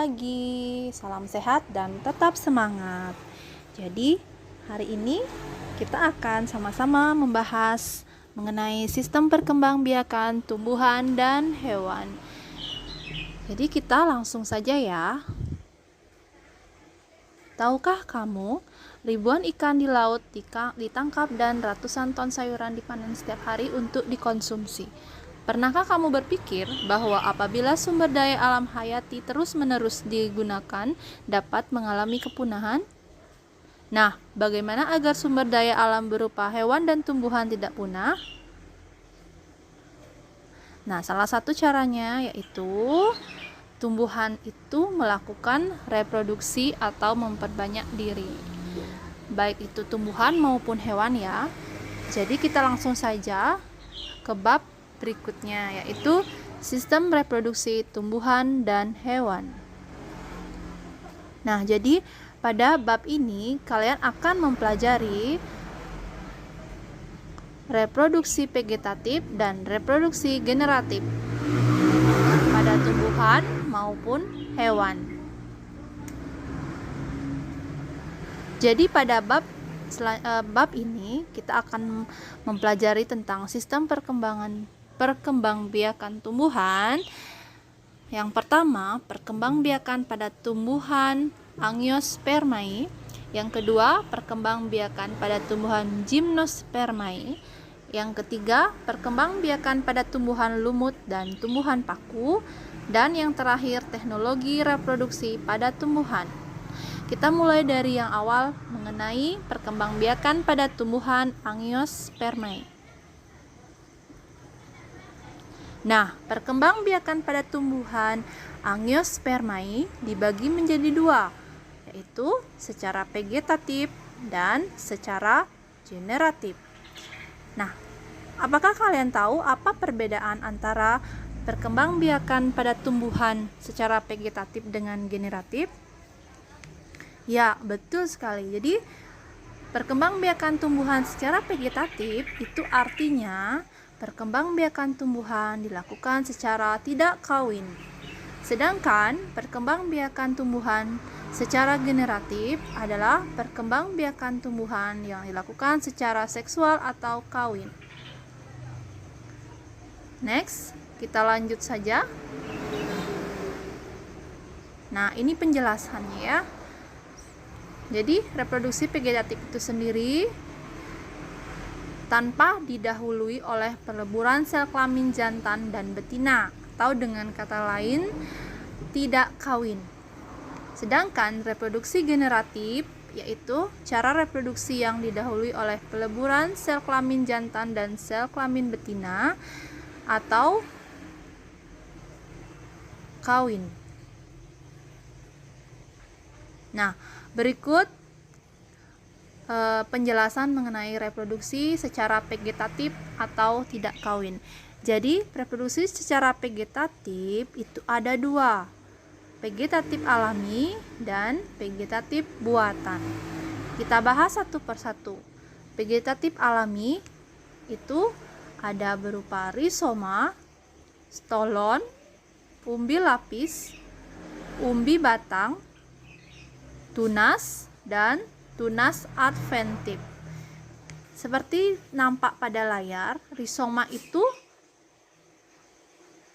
lagi. Salam sehat dan tetap semangat. Jadi, hari ini kita akan sama-sama membahas mengenai sistem perkembangbiakan tumbuhan dan hewan. Jadi, kita langsung saja ya. Tahukah kamu, ribuan ikan di laut ditangkap dan ratusan ton sayuran dipanen setiap hari untuk dikonsumsi. Pernahkah kamu berpikir bahwa apabila sumber daya alam hayati terus-menerus digunakan dapat mengalami kepunahan? Nah, bagaimana agar sumber daya alam berupa hewan dan tumbuhan tidak punah? Nah, salah satu caranya yaitu tumbuhan itu melakukan reproduksi atau memperbanyak diri. Baik itu tumbuhan maupun hewan ya. Jadi kita langsung saja ke bab berikutnya, yaitu sistem reproduksi tumbuhan dan hewan. Nah, jadi pada bab ini kalian akan mempelajari reproduksi vegetatif dan reproduksi generatif pada tumbuhan maupun hewan. Jadi pada bab ini kita akan mempelajari tentang sistem perkembangbiakan tumbuhan. Yang pertama, perkembangbiakan pada tumbuhan Angiospermae. Yang kedua, perkembangbiakan pada tumbuhan Gymnospermae. Yang ketiga, perkembangbiakan pada tumbuhan lumut dan tumbuhan paku. Dan yang terakhir, teknologi reproduksi pada tumbuhan. Kita mulai dari yang awal mengenai perkembangbiakan pada tumbuhan Angiospermae. Nah, perkembangbiakan pada tumbuhan Angiospermae dibagi menjadi dua, yaitu secara vegetatif dan secara generatif. Nah, apakah kalian tahu apa perbedaan antara perkembangbiakan pada tumbuhan secara vegetatif dengan generatif? Ya, betul sekali. Jadi, perkembangbiakan tumbuhan secara vegetatif itu artinya perkembangbiakan tumbuhan dilakukan secara tidak kawin. Sedangkan perkembangbiakan tumbuhan secara generatif adalah perkembangbiakan tumbuhan yang dilakukan secara seksual atau kawin. Next, kita lanjut saja. Nah, ini penjelasannya ya. Jadi, reproduksi vegetatif itu sendiri tanpa didahului oleh peleburan sel kelamin jantan dan betina, atau dengan kata lain, tidak kawin. Sedangkan reproduksi generatif yaitu cara reproduksi yang didahului oleh peleburan sel kelamin jantan dan sel kelamin betina atau kawin. Nah, berikut penjelasan mengenai reproduksi secara vegetatif atau tidak kawin. Jadi, reproduksi secara vegetatif itu ada dua, vegetatif alami dan vegetatif buatan. Kita bahas satu persatu. Vegetatif alami itu ada berupa rizoma, stolon, umbi lapis, umbi batang, tunas, dan tunas adventif. Seperti nampak pada layar, rizoma itu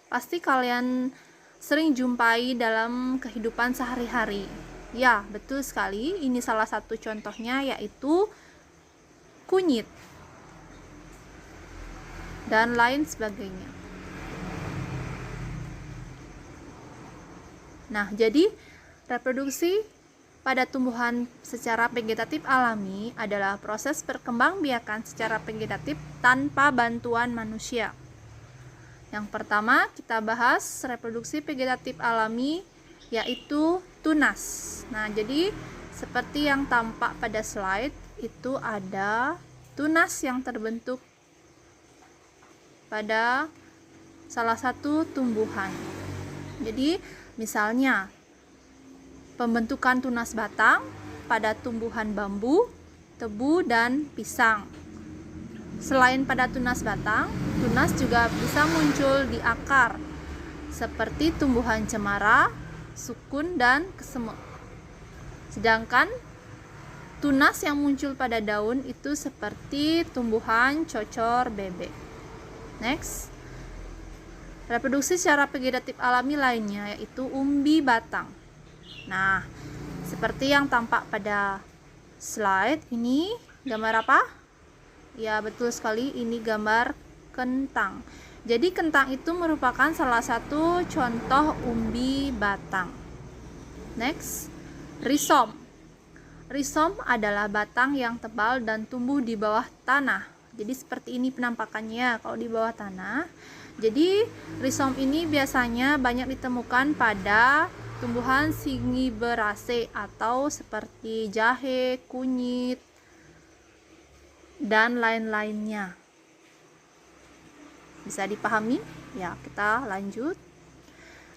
pasti kalian sering jumpai dalam kehidupan sehari-hari. Ya, betul sekali. Ini salah satu contohnya yaitu kunyit dan lain sebagainya. Nah, jadi reproduksi pada tumbuhan secara vegetatif alami adalah proses perkembangbiakan secara vegetatif tanpa bantuan manusia. Yang pertama kita bahas reproduksi vegetatif alami yaitu tunas. Nah, jadi seperti yang tampak pada slide itu ada tunas yang terbentuk pada salah satu tumbuhan. Jadi misalnya pembentukan tunas batang pada tumbuhan bambu, tebu, dan pisang. Selain pada tunas batang, tunas juga bisa muncul di akar, seperti tumbuhan cemara, sukun, dan kesemek. Sedangkan tunas yang muncul pada daun itu seperti tumbuhan cocor bebek. Next, reproduksi secara vegetatif alami lainnya yaitu umbi batang. Nah, seperti yang tampak pada slide ini, gambar apa? Ya, betul sekali, ini gambar kentang. Jadi kentang itu merupakan salah satu contoh umbi batang. Next, rizom. Rizom adalah batang yang tebal dan tumbuh di bawah tanah. Jadi seperti ini penampakannya kalau di bawah tanah. Jadi rizom ini biasanya banyak ditemukan pada tumbuhan Zingiberaceae atau seperti jahe, kunyit, dan lain-lainnya. Bisa dipahami? Ya, kita lanjut.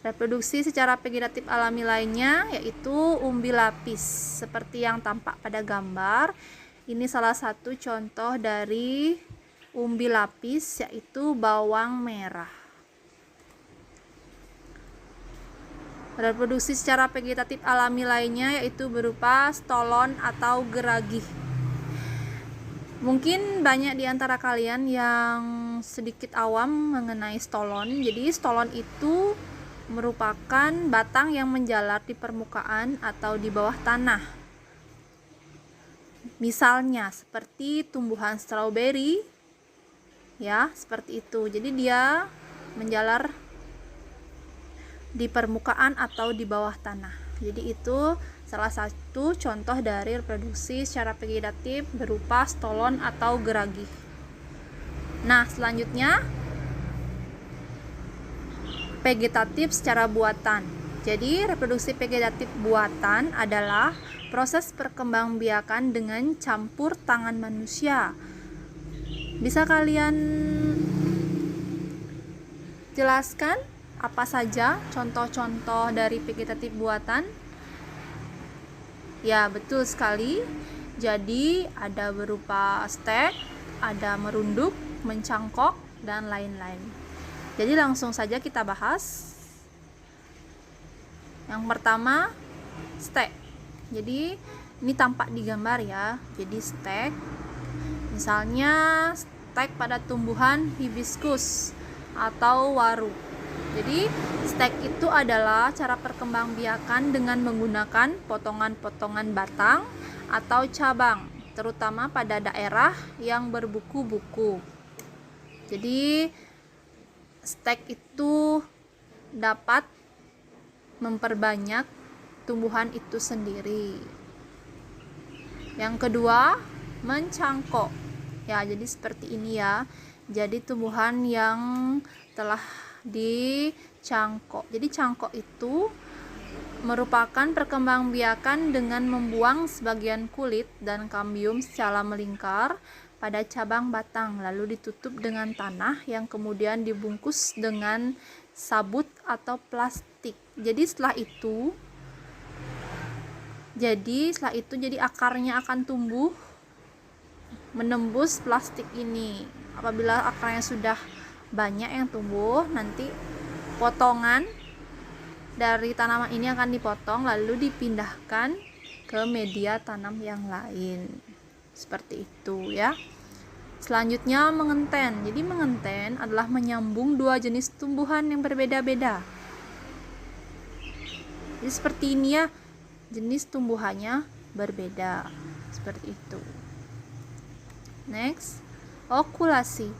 Reproduksi secara vegetatif alami lainnya yaitu umbi lapis. Seperti yang tampak pada gambar, ini salah satu contoh dari umbi lapis yaitu bawang merah. Reproduksi secara vegetatif alami lainnya yaitu berupa stolon atau geragih. Mungkin banyak di antara kalian yang sedikit awam mengenai stolon. Jadi stolon itu merupakan batang yang menjalar di permukaan atau di bawah tanah. Misalnya seperti tumbuhan stroberi, ya, seperti itu. Jadi dia menjalar di permukaan atau di bawah tanah. Jadi itu salah satu contoh dari reproduksi secara vegetatif berupa stolon atau geragih. Nah, selanjutnya vegetatif secara buatan. Jadi reproduksi vegetatif buatan adalah proses perkembangbiakan dengan campur tangan manusia. Bisa kalian jelaskan apa saja contoh-contoh dari vegetatif buatan? Ya, betul sekali. Jadi ada berupa stek, ada merunduk, mencangkok, dan lain-lain. Jadi langsung saja kita bahas. Yang pertama, stek. Jadi ini tampak di gambar ya. Jadi stek, misalnya stek pada tumbuhan hibiscus atau waru. Jadi stek itu adalah cara perkembangbiakan dengan menggunakan potongan-potongan batang atau cabang, terutama pada daerah yang berbuku-buku. Jadi stek itu dapat memperbanyak tumbuhan itu sendiri. Yang kedua, mencangkok. Ya, jadi seperti ini ya. Jadi tumbuhan yang telah dicangkok. Jadi cangkok itu merupakan perkembangbiakan dengan membuang sebagian kulit dan kambium secara melingkar pada cabang batang, lalu ditutup dengan tanah yang kemudian dibungkus dengan sabut atau plastik. Jadi setelah itu akarnya akan tumbuh menembus plastik ini. Apabila akarnya sudah banyak yang tumbuh, nanti potongan dari tanaman ini akan dipotong lalu dipindahkan ke media tanam yang lain. Seperti itu ya. Selanjutnya mengenten. Jadi mengenten adalah menyambung dua jenis tumbuhan yang berbeda-beda. Jadi seperti ini ya, jenis tumbuhannya berbeda. Seperti itu. Next, okulasi.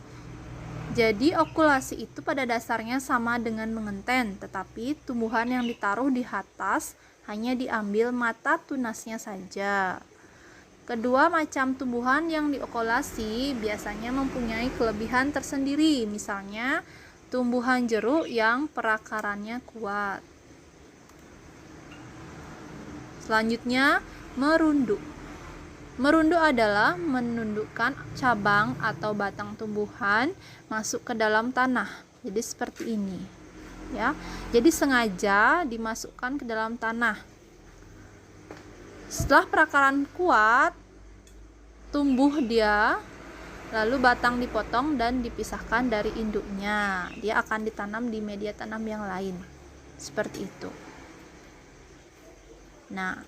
Jadi okulasi itu pada dasarnya sama dengan mengenten, tetapi tumbuhan yang ditaruh di atas hanya diambil mata tunasnya saja. Kedua macam tumbuhan yang diokulasi biasanya mempunyai kelebihan tersendiri, misalnya tumbuhan jeruk yang perakarannya kuat. Selanjutnya, merunduk. Merunduk adalah menundukkan cabang atau batang tumbuhan masuk ke dalam tanah. Jadi seperti ini. Ya. Jadi sengaja dimasukkan ke dalam tanah. Setelah perakaran kuat, tumbuh dia, lalu batang dipotong dan dipisahkan dari induknya. Dia akan ditanam di media tanam yang lain. Seperti itu. Nah,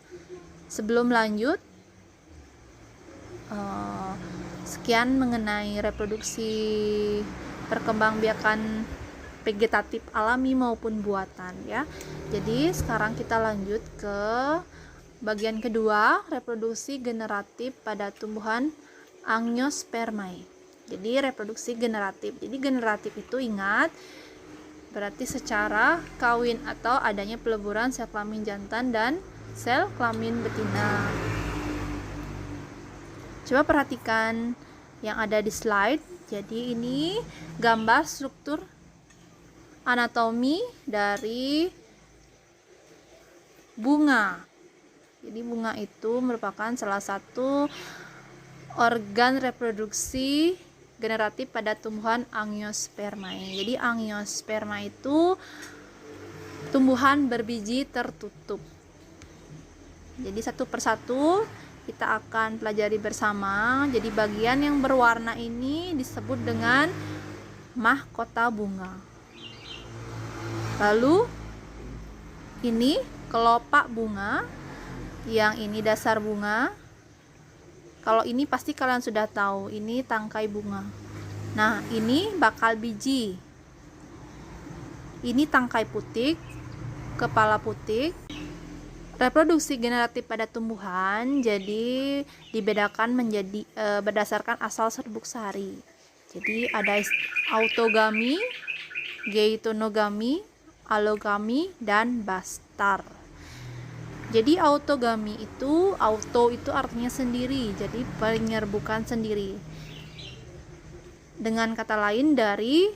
sebelum lanjut, sekian mengenai reproduksi perkembangbiakan vegetatif alami maupun buatan ya. Jadi sekarang kita lanjut ke bagian kedua, reproduksi generatif pada tumbuhan Angiospermae. Jadi reproduksi generatif. Jadi generatif itu ingat berarti secara kawin atau adanya peleburan sel kelamin jantan dan sel kelamin betina. Coba perhatikan yang ada di slide. Jadi ini gambar struktur anatomi dari bunga. Jadi bunga itu merupakan salah satu organ reproduksi generatif pada tumbuhan Angiospermae. Jadi Angiospermae itu tumbuhan berbiji tertutup. Jadi satu persatu kita akan pelajari bersama. Jadi bagian yang berwarna ini disebut dengan mahkota bunga. Lalu ini kelopak bunga, yang ini dasar bunga. Kalau ini pasti kalian sudah tahu, ini tangkai bunga. Nah, ini bakal biji. Ini tangkai putik, kepala putik. Reproduksi generatif pada tumbuhan jadi dibedakan menjadi berdasarkan asal serbuk sari. Jadi ada autogami, geitonogami, allogami, dan bastar. Jadi autogami itu, auto itu artinya sendiri, jadi penyerbukan sendiri. Dengan kata lain dari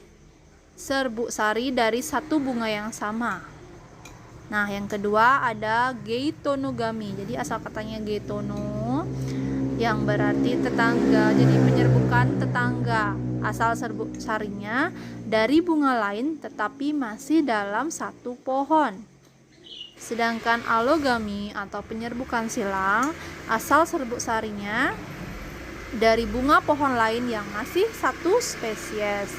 serbuk sari dari satu bunga yang sama. Nah, yang kedua ada geitonogami. Jadi asal katanya geitono yang berarti tetangga. Jadi penyerbukan tetangga. Asal serbuk sarinya dari bunga lain tetapi masih dalam satu pohon. Sedangkan allogami atau penyerbukan silang, asal serbuk sarinya dari bunga pohon lain yang masih satu spesies.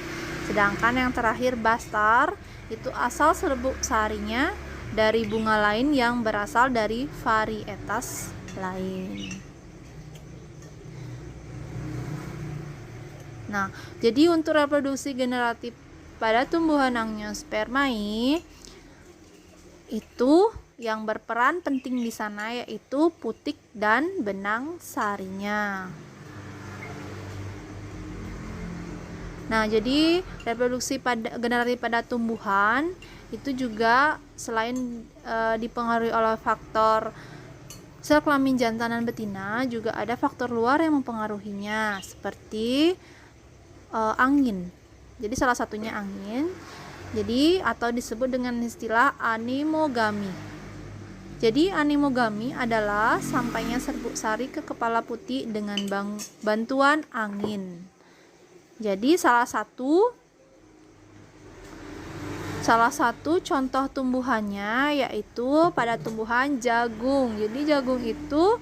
Sedangkan yang terakhir bastar itu asal serbuk sarinya dari bunga lain yang berasal dari varietas lain. Nah, jadi untuk reproduksi generatif pada tumbuhan Angiospermae itu yang berperan penting di sana yaitu putik dan benang sarinya. Nah, jadi reproduksi generatif pada tumbuhan itu juga selain dipengaruhi oleh faktor sel kelamin jantan dan betina, juga ada faktor luar yang mempengaruhinya seperti angin. Jadi salah satunya angin. Jadi atau disebut dengan istilah anemogami. Jadi anemogami adalah sampainya serbuk sari ke kepala putik dengan bantuan angin. Jadi salah satu contoh tumbuhannya yaitu pada tumbuhan jagung. Jadi jagung itu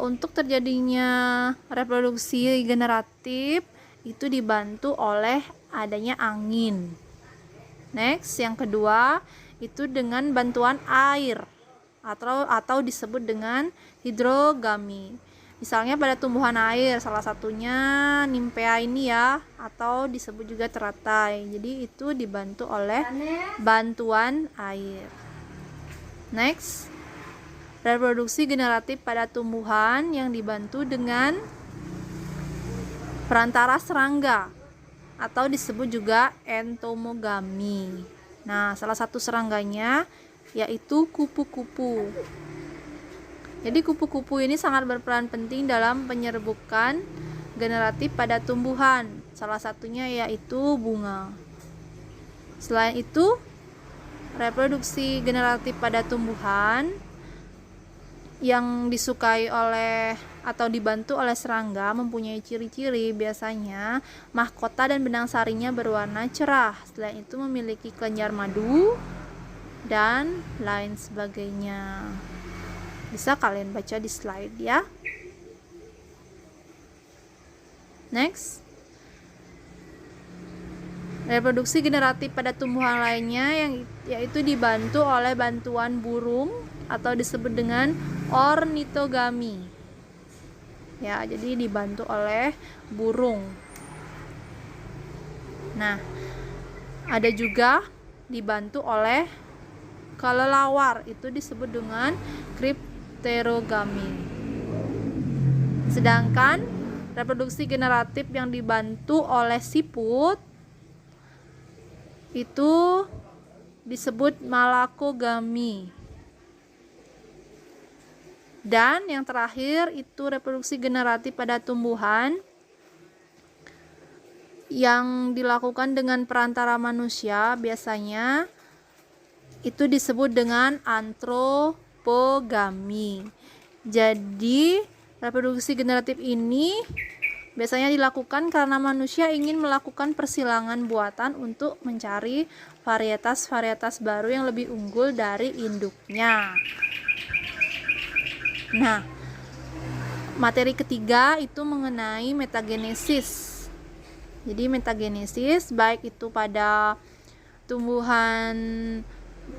untuk terjadinya reproduksi generatif itu dibantu oleh adanya angin. Next, yang kedua itu dengan bantuan air atau disebut dengan hidrogami. Misalnya pada tumbuhan air, salah satunya Nymphaea ini ya, atau disebut juga teratai. Jadi itu dibantu oleh bantuan air. Next, reproduksi generatif pada tumbuhan yang dibantu dengan perantara serangga atau disebut juga entomogami. Nah, salah satu serangganya yaitu kupu-kupu. Jadi kupu-kupu ini sangat berperan penting dalam penyerbukan generatif pada tumbuhan. Salah satunya yaitu bunga. Selain itu, reproduksi generatif pada tumbuhan yang disukai oleh atau dibantu oleh serangga mempunyai ciri-ciri biasanya mahkota dan benang sarinya berwarna cerah. Selain itu memiliki kelenjar madu dan lain sebagainya. Bisa kalian baca di slide ya. Next, reproduksi generatif pada tumbuhan lainnya yang yaitu dibantu oleh bantuan burung atau disebut dengan ornitogami. Ya, jadi dibantu oleh burung. Nah, ada juga dibantu oleh kelelawar, itu disebut dengan kripterogami. Sedangkan reproduksi generatif yang dibantu oleh siput itu disebut malakogami. Dan yang terakhir itu reproduksi generatif pada tumbuhan yang dilakukan dengan perantara manusia, biasanya itu disebut dengan antropogami. Jadi reproduksi generatif ini biasanya dilakukan karena manusia ingin melakukan persilangan buatan untuk mencari varietas-varietas baru yang lebih unggul dari induknya. Nah, materi ketiga itu mengenai metagenesis. Jadi metagenesis baik itu pada tumbuhan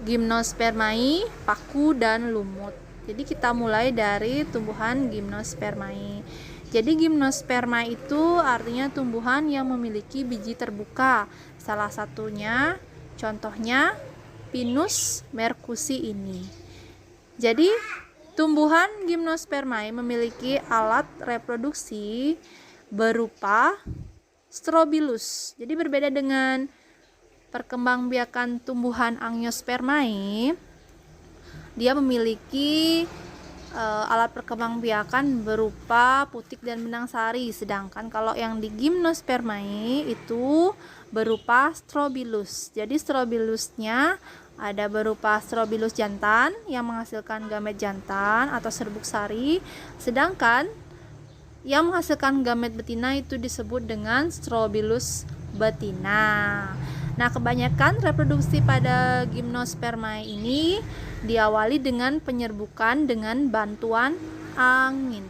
Gymnospermae, paku, dan lumut. Jadi kita mulai dari tumbuhan Gymnospermae. Jadi Gymnospermae itu artinya tumbuhan yang memiliki biji terbuka. Salah satunya, contohnya Pinus mercusi ini. Jadi tumbuhan Gymnospermae memiliki alat reproduksi berupa strobilus. Jadi berbeda dengan perkembangbiakan tumbuhan Angiospermae, dia memiliki alat perkembangbiakan berupa putik dan benang sari, sedangkan kalau yang di Gymnospermae itu berupa strobilus. Jadi strobilusnya ada berupa strobilus jantan yang menghasilkan gamet jantan atau serbuk sari, sedangkan yang menghasilkan gamet betina itu disebut dengan strobilus betina. Nah, kebanyakan reproduksi pada Gymnospermae ini diawali dengan penyerbukan dengan bantuan angin.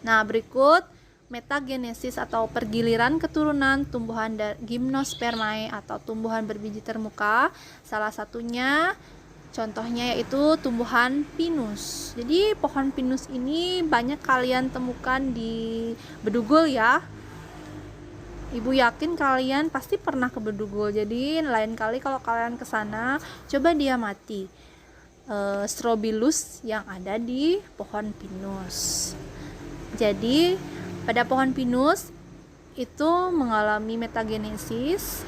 Nah, berikut metagenesis atau pergiliran keturunan tumbuhan Gymnospermae atau tumbuhan berbiji terbuka. Salah satunya contohnya yaitu tumbuhan pinus. Jadi pohon pinus ini banyak kalian temukan di Bedugul ya. Ibu yakin kalian pasti pernah ke Bedugul. Jadi lain kali kalau kalian ke sana, coba diamati strobilus yang ada di pohon pinus. Jadi pada pohon pinus itu mengalami metagenesis.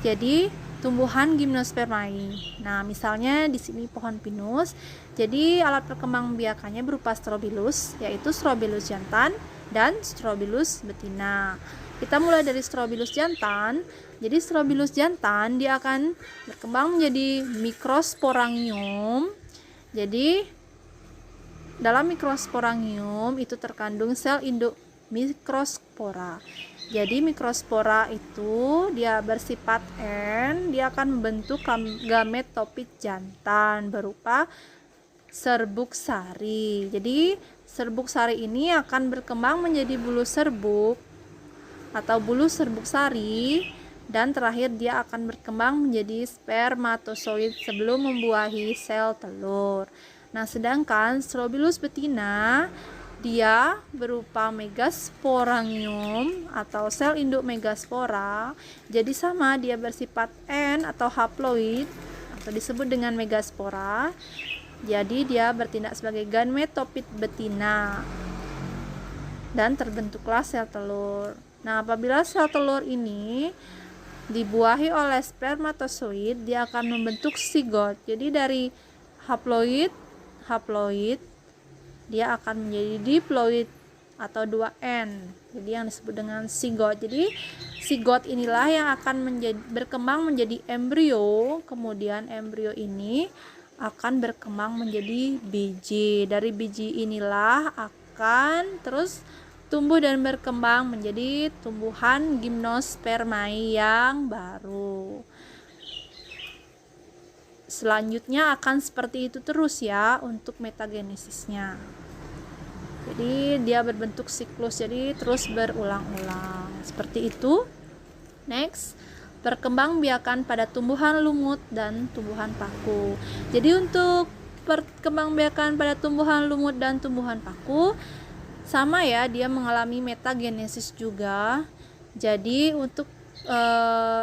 Jadi tumbuhan Gymnospermae. Nah, misalnya di sini pohon pinus. Jadi alat perkembangbiakannya berupa strobilus, yaitu strobilus jantan dan strobilus betina. Kita mulai dari strobilus jantan. Jadi strobilus jantan dia akan berkembang menjadi mikrosporangium. Jadi dalam mikrosporangium itu terkandung sel induk mikrospora. Jadi mikrospora itu dia bersifat N, dia akan membentuk gametopit jantan berupa serbuk sari. Jadi serbuk sari ini akan berkembang menjadi bulu serbuk atau bulu serbuk sari, dan terakhir dia akan berkembang menjadi spermatozoid sebelum membuahi sel telur. Nah, sedangkan strobilus betina dia berupa megasporangium atau sel induk megaspora. Jadi sama, dia bersifat N atau haploid atau disebut dengan megaspora. Jadi dia bertindak sebagai gametopit betina dan terbentuklah sel telur. Nah, apabila sel telur ini dibuahi oleh spermatozoid, dia akan membentuk zigot. Jadi dari haploid dia akan menjadi diploid atau 2N. Jadi yang disebut dengan zigot. Jadi zigot inilah yang akan berkembang menjadi embrio. Kemudian embrio ini akan berkembang menjadi biji. Dari biji inilah akan terus tumbuh dan berkembang menjadi tumbuhan Gymnospermae yang baru. Selanjutnya akan seperti itu terus ya untuk metagenesisnya. Jadi dia berbentuk siklus, jadi terus berulang-ulang. Seperti itu. Next, perkembangbiakan pada tumbuhan lumut dan tumbuhan paku. Jadi untuk perkembangbiakan pada tumbuhan lumut dan tumbuhan paku sama ya, dia mengalami metagenesis juga. Jadi untuk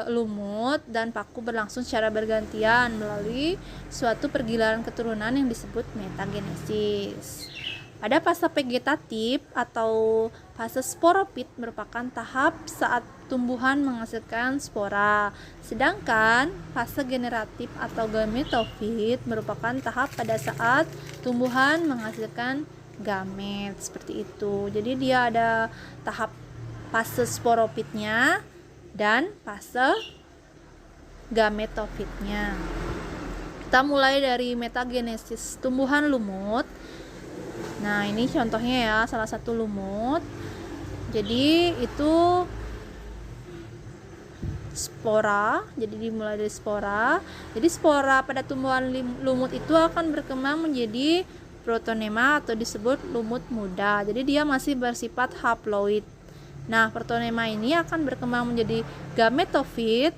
lumut dan paku berlangsung secara bergantian melalui suatu pergilaran keturunan yang disebut metagenesis. Pada fase vegetatif atau fase sporopit merupakan tahap saat tumbuhan menghasilkan spora, sedangkan fase generatif atau gametofit merupakan tahap pada saat tumbuhan menghasilkan gamet, seperti itu. Jadi dia ada tahap fase sporopitnya dan fase gametofitnya. Kita mulai dari metagenesis tumbuhan lumut. Nah, ini contohnya ya, salah satu lumut. Jadi itu spora, jadi dimulai dari spora. Jadi spora pada tumbuhan lumut itu akan berkembang menjadi protonema atau disebut lumut muda. Jadi dia masih bersifat haploid. Nah, protonema ini akan berkembang menjadi gametofit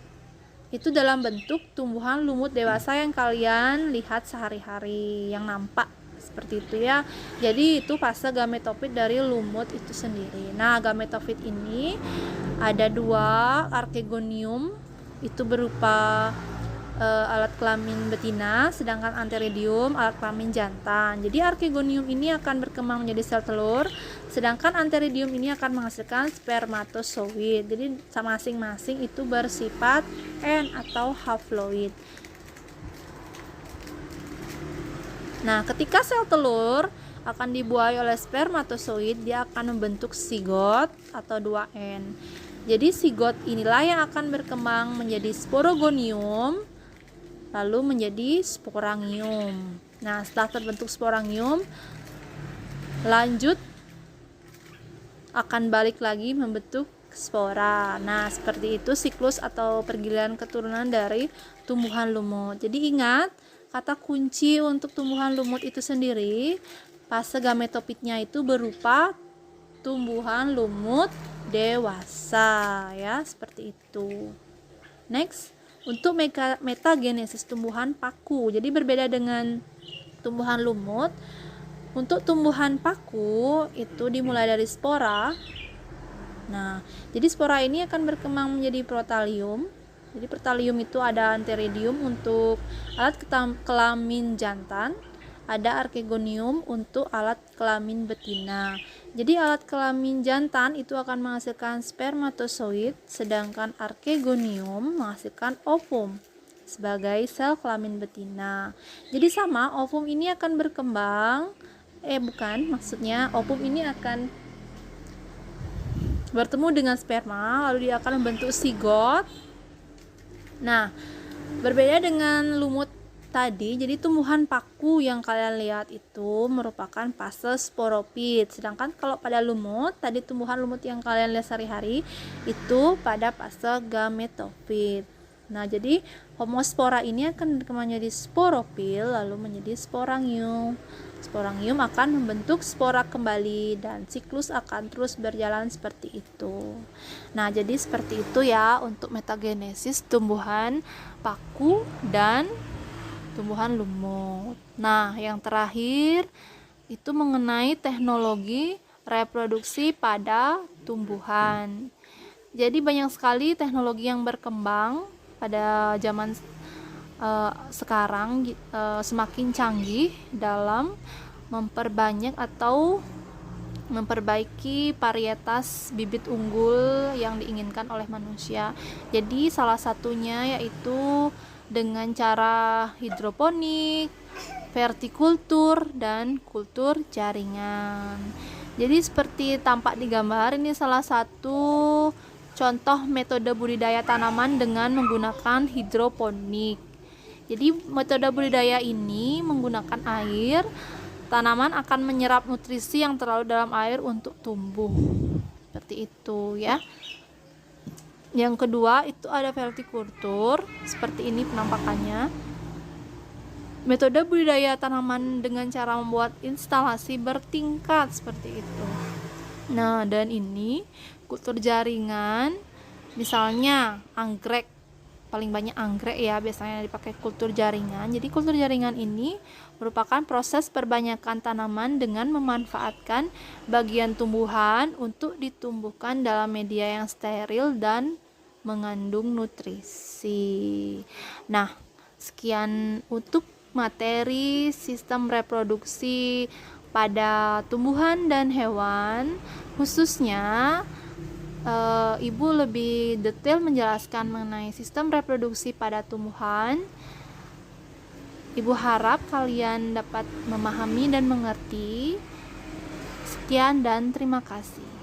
itu dalam bentuk tumbuhan lumut dewasa yang kalian lihat sehari-hari, yang nampak seperti itu ya. Jadi itu fase gametofit dari lumut itu sendiri. Nah, gametofit ini ada dua, archegonium itu berupa alat kelamin betina, sedangkan antheridium alat kelamin jantan. Jadi archegonium ini akan berkembang menjadi sel telur, sedangkan antheridium ini akan menghasilkan spermatozoid. Jadi masing-masing itu bersifat N atau haploid. Nah, ketika sel telur akan dibuahi oleh spermatozoid, dia akan membentuk zigot atau 2N. Jadi zigot inilah yang akan berkembang menjadi sporogonium, lalu menjadi sporangium. Nah, setelah terbentuk sporangium, lanjut akan balik lagi membentuk spora. Nah, seperti itu siklus atau pergiliran keturunan dari tumbuhan lumut. Jadi ingat, kata kunci untuk tumbuhan lumut itu sendiri, fase gametofitnya itu berupa tumbuhan lumut dewasa ya, seperti itu. Next, untuk metagenesis tumbuhan paku. Jadi berbeda dengan tumbuhan lumut. Untuk tumbuhan paku itu dimulai dari spora. Nah, jadi spora ini akan berkembang menjadi protalium. Jadi protalium itu ada antheridium untuk alat kelamin jantan, ada archegonium untuk alat kelamin betina. Jadi alat kelamin jantan itu akan menghasilkan spermatozoid, sedangkan archegonium menghasilkan ovum sebagai sel kelamin betina. Jadi sama, ovum ini akan berkembang, maksudnya ovum ini akan bertemu dengan sperma, lalu dia akan membentuk zigot. Nah, berbeda dengan lumut tadi, jadi tumbuhan paku yang kalian lihat itu merupakan fase sporopit, sedangkan kalau pada lumut tadi, tumbuhan lumut yang kalian lihat sehari-hari itu pada fase gametofit. Nah, jadi homospora ini akan berkembang menjadi sporopil lalu menjadi sporangium. Sporangium akan membentuk spora kembali dan siklus akan terus berjalan seperti itu. Nah, jadi seperti itu ya untuk metagenesis tumbuhan paku dan tumbuhan lumut. Nah, yang terakhir itu mengenai teknologi reproduksi pada tumbuhan. Jadi banyak sekali teknologi yang berkembang pada zaman sekarang, semakin canggih dalam memperbanyak atau memperbaiki varietas bibit unggul yang diinginkan oleh manusia. Jadi salah satunya yaitu dengan cara hidroponik, vertikultur, dan kultur jaringan. Jadi seperti tampak di gambar, ini salah satu contoh metode budidaya tanaman dengan menggunakan hidroponik. Jadi metode budidaya ini menggunakan air, tanaman akan menyerap nutrisi yang terlalu dalam air untuk tumbuh. Seperti itu ya. Yang kedua itu ada vertikultur, seperti ini penampakannya. Metode budidaya tanaman dengan cara membuat instalasi bertingkat seperti itu. Nah, dan ini kultur jaringan, misalnya anggrek. paling banyak anggrek ya, biasanya dipakai kultur jaringan. Jadi kultur jaringan ini merupakan proses perbanyakan tanaman dengan memanfaatkan bagian tumbuhan untuk ditumbuhkan dalam media yang steril dan mengandung nutrisi. Nah, sekian untuk materi sistem reproduksi pada tumbuhan dan hewan, khususnya Ibu lebih detail menjelaskan mengenai sistem reproduksi pada tumbuhan. Ibu harap kalian dapat memahami dan mengerti. Sekian dan terima kasih.